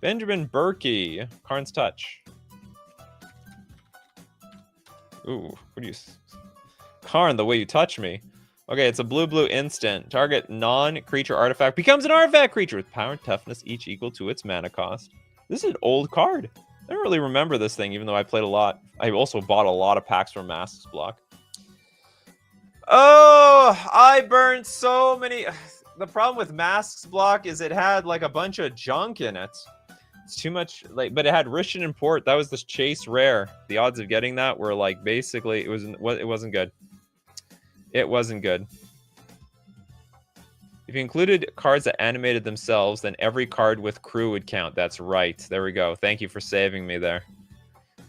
Benjamin Berkey, Karn's Touch. Ooh, what do you... Karn, the way you touch me. Okay, it's a blue-blue instant. Target non-creature artifact becomes an artifact creature with power and toughness, each equal to its mana cost. This is an old card. I don't really remember this thing, even though I played a lot. I also bought a lot of packs from Masks Block. Oh, I burned so many... The problem with Masks Block is it had like a bunch of junk in it. It's too much, like, but it had Rishon and Port. That was the chase rare. The odds of getting that were like basically it wasn't good. It wasn't good. If you included cards that animated themselves, then every card with crew would count. That's right. There we go. Thank you for saving me there.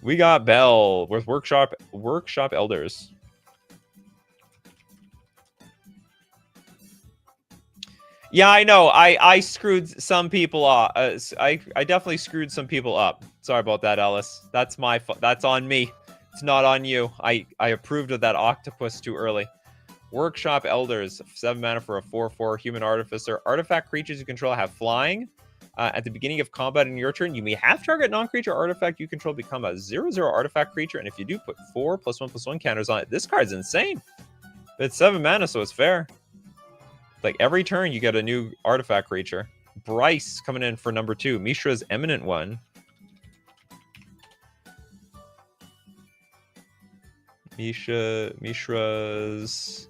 We got Bell with Workshop Elders. Yeah, I know. I screwed some people up. I definitely screwed some people up. Sorry about that, Ellis. That's my that's on me. It's not on you. I approved of that octopus too early. Workshop Elders, 7 mana for a 4/4 human artificer. Artifact creatures you control have flying. At the beginning of combat in your turn, you may have target non-creature artifact you control become a 0/0 artifact creature, and if you do, put 4 +1/+1 counters on it. This card's insane. It's 7 mana, so it's fair. Like every turn, you get a new artifact creature. Bryce coming in for number 2. Mishra's Eminent One. Mishra's...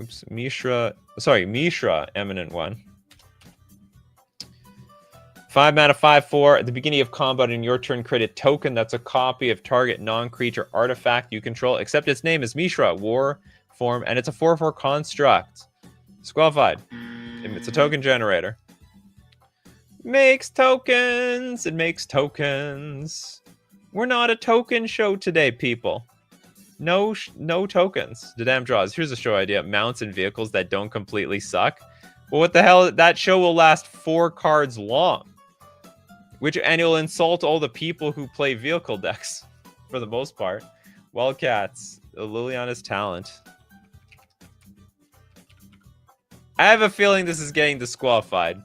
Oops, Mishra Eminent One. 5 mana, 5/4. At the beginning of combat in your turn, create a token that's a copy of target non-creature artifact you control, except its name is Mishra, War form, and it's a 4/4 construct. Disqualified. It's a token generator. Makes tokens. It makes tokens. We're not a token show today, people. No tokens. The damn draws. Here's a show idea. Mounts and vehicles that don't completely suck. Well, what the hell? That show will last 4 cards long. And it'll insult all the people who play vehicle decks, for the most part. Wildcats. Liliana's talent. I have a feeling this is getting disqualified.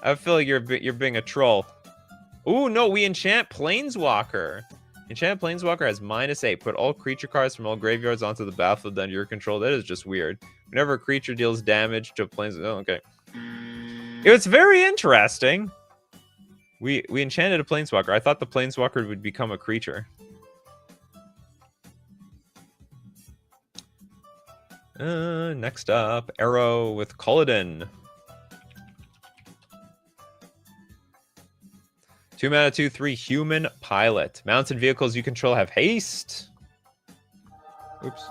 I have a feeling you're being a troll. Ooh, no, we enchant Planeswalker. Enchant Planeswalker has -8. Put all creature cards from all graveyards onto the battlefield under your control. That is just weird. Whenever a creature deals damage to Planeswalker... Oh, okay. It was very interesting. We enchanted a Planeswalker. I thought the Planeswalker would become a creature. Next up, Arrow with Culloden. 2 mana, 2/3 human pilot. Mounts and vehicles you control have haste. Oops.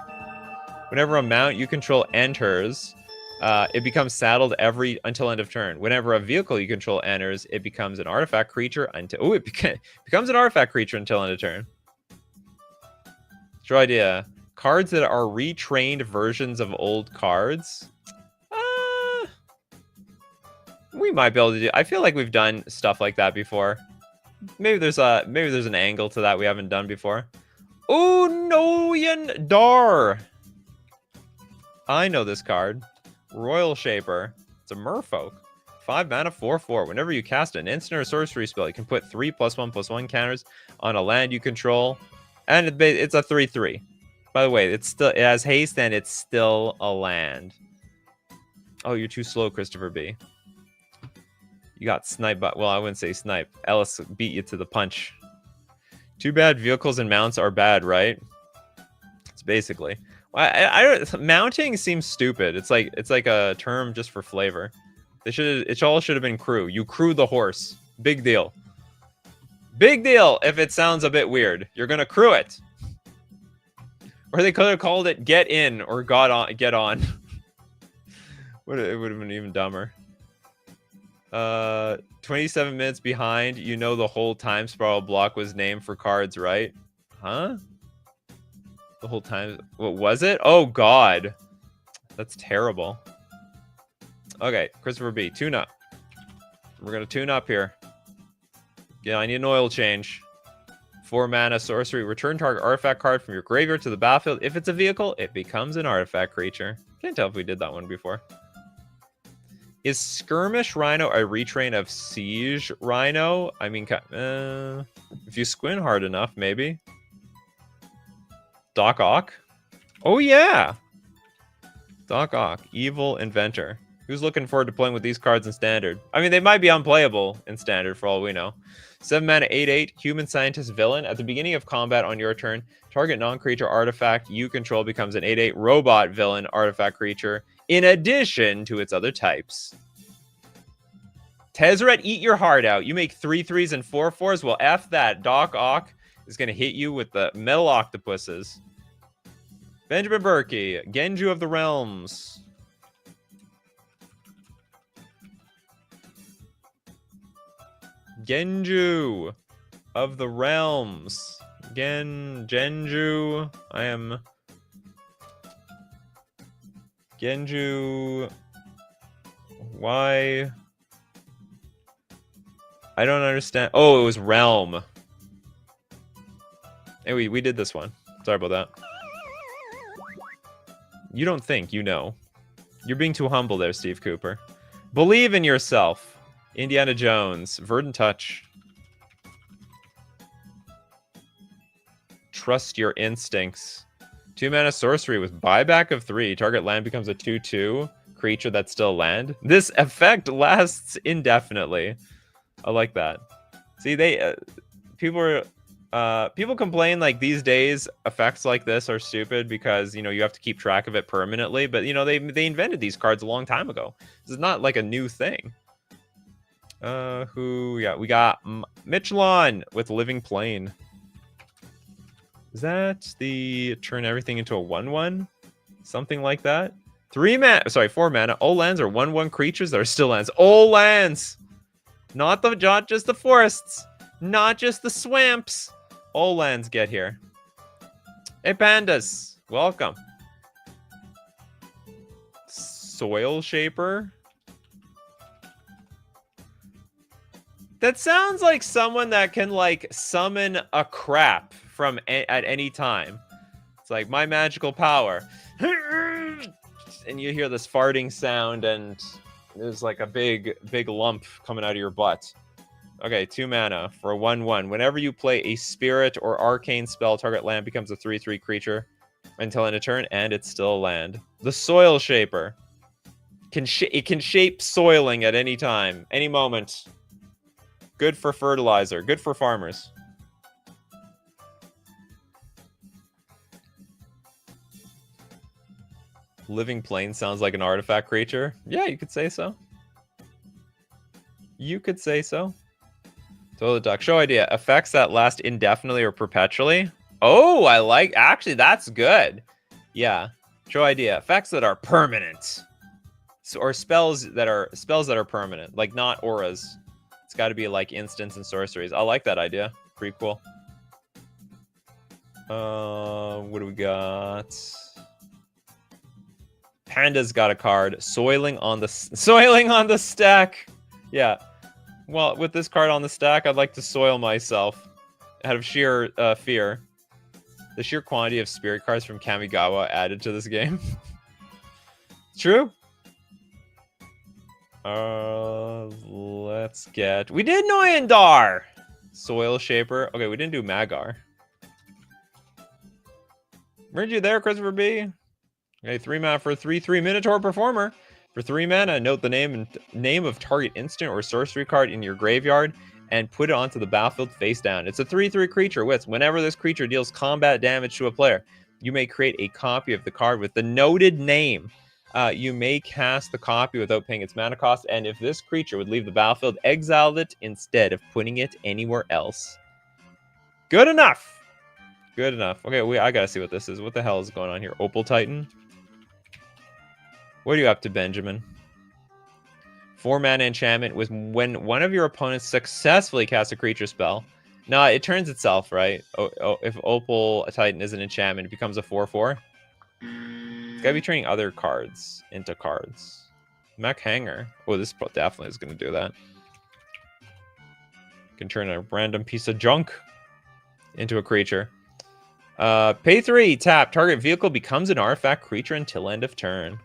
Whenever a mount you control enters, it becomes saddled until end of turn. Whenever a vehicle you control enters, it becomes an artifact creature until it becomes an artifact creature until end of turn. Show idea. Cards that are retrained versions of old cards. We might be able to do. I feel like we've done stuff like that before. Maybe there's an angle to that we haven't done before. Unoyan Dar. I know this card. Royal Shaper. It's a merfolk. 5 mana, 4/4. Whenever you cast an instant or sorcery spell, you can put 3 +1/+1 counters on a land you control, and it's a 3/3. By the way, it has haste and it's still a land. Oh, you're too slow, Christopher B. You got sniped, but well, I wouldn't say snipe. Ellis beat you to the punch. Too bad vehicles and mounts are bad, right? It's basically. Mounting seems stupid. It's like a term just for flavor. It all should have been crew. You crew the horse. Big deal. Big deal if it sounds a bit weird. You're gonna crew it. Or they could have called it get in or get on. It would have been even dumber. 27 minutes behind. You know the whole time spiral block was named for cards, right? Huh? The whole time. What was it? Oh, God. That's terrible. Okay, Christopher B. Tune up. We're going to tune up here. Yeah, I need an oil change. 4 mana sorcery. Return target artifact card from your graveyard to the battlefield. If it's a vehicle, it becomes an artifact creature. Can't tell if we did that one before. Is Skirmish Rhino a retrain of Siege Rhino? I mean, if you squint hard enough, maybe. Doc Ock? Oh, yeah! Doc Ock, Evil Inventor. Who's looking forward to playing with these cards in Standard? I mean, they might be unplayable in Standard for all we know. 7 mana, 8/8, Human Scientist Villain. At the beginning of combat on your turn, target non-creature artifact you control becomes an 8/8 Robot Villain artifact creature, in addition to its other types. Tezzeret, eat your heart out. You make 3/3s and 4/4s? Well, F that. Doc Ock is going to hit you with the metal octopuses. Benjamin Berkey, Genju of the Realms. Genju of the realms. Genju. I am Genju. Why? I don't understand. Oh, it was realm. Hey, we did this one. Sorry about that. You don't think, you know. You're being too humble there, Steve Cooper. Believe in yourself. Indiana Jones. Verdant Touch. Trust your instincts. 2-mana sorcery with buyback of 3. Target land becomes a 2/2 creature that's still land. This effect lasts indefinitely. I like that. See, they people complain like these days effects like this are stupid because you have to keep track of it permanently. But they invented these cards a long time ago. This is not like a new thing. We got Michelon with Living Plane. Is that the turn everything into a 1/1? Something like that? 4 mana. All lands are 1/1 creatures that are still lands. All lands! Not just the forests. Not just the swamps. All lands get here. Hey, pandas. Welcome. Soil Shaper. That sounds like someone that can, like, summon a crap at any time. It's like, my magical power. And you hear this farting sound, and there's like a big lump coming out of your butt. Okay, 2 mana for a 1/1. Whenever you play a spirit or arcane spell, target land becomes a 3/3 creature until end of turn, and it's still a land. The Soil Shaper. It can shape soiling at any time, any moment. Good for fertilizer. Good for farmers. Living Plane sounds like an artifact creature. Yeah, you could say so. You could say so. Toilet Duck. Show idea. Effects that last indefinitely or perpetually. Oh, I like... Actually, that's good. Yeah. Show idea. Effects that are permanent. Or spells that are permanent. Like, not auras. It's got to be like instants and sorceries. I like that idea. Pretty cool. What do we got? Panda's got a card. Soiling on the stack. Yeah. Well, with this card on the stack, I'd like to soil myself out of sheer fear. The sheer quantity of spirit cards from Kamigawa added to this game. True. Let's get... We did Noyandar! Soil Shaper. Okay, we didn't do Magar. Weren't you there, Christopher B? Okay, 3 mana for a 3/3 Minotaur Performer. For 3 mana, note the name of target instant or sorcery card in your graveyard and put it onto the battlefield face down. It's a 3/3 creature with, whenever this creature deals combat damage to a player, you may create a copy of the card with the noted name. You may cast the copy without paying its mana cost, and if this creature would leave the battlefield, exile it instead of putting it anywhere else. Good enough. Good enough. Okay, I gotta see what this is. What the hell is going on here? Opal Titan? What are you up to, Benjamin? 4 mana enchantment with when one of your opponents successfully casts a creature spell. No, it turns itself, right? If Opal Titan is an enchantment, it becomes a 4/4. It's gotta be turning other cards into cards. Mech Hanger. Oh, this definitely is gonna do that. You can turn a random piece of junk into a creature. Pay 3, tap. Target vehicle becomes an artifact creature until end of turn.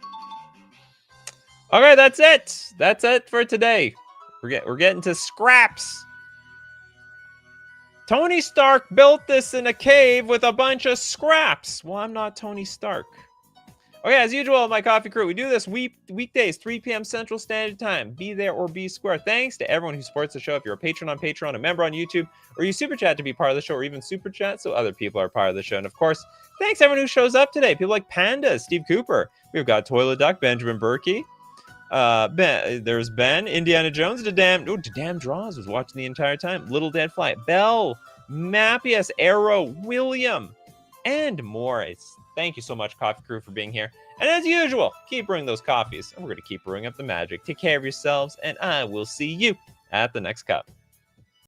Okay, that's it. That's it for today. We're getting to scraps. Tony Stark built this in a cave with a bunch of scraps. Well, I'm not Tony Stark. Okay, as usual, my coffee crew, we do this weekdays, 3 p.m. Central Standard Time. Be there or be square. Thanks to everyone who supports the show. If you're a patron on Patreon, a member on YouTube, or you super chat to be part of the show, or even super chat so other people are part of the show. And of course, thanks to everyone who shows up today. People like Panda, Steve Cooper. We've got Toilet Duck, Benjamin Berkey. There's Ben, Indiana Jones, the damn Draws was watching the entire time. Little Dead Fly, Bell, Mappius, Arrow, William, and more. Thank you so much, Coffee Crew, for being here. And as usual, keep brewing those coffees, and we're going to keep brewing up the magic. Take care of yourselves, and I will see you at the next cup.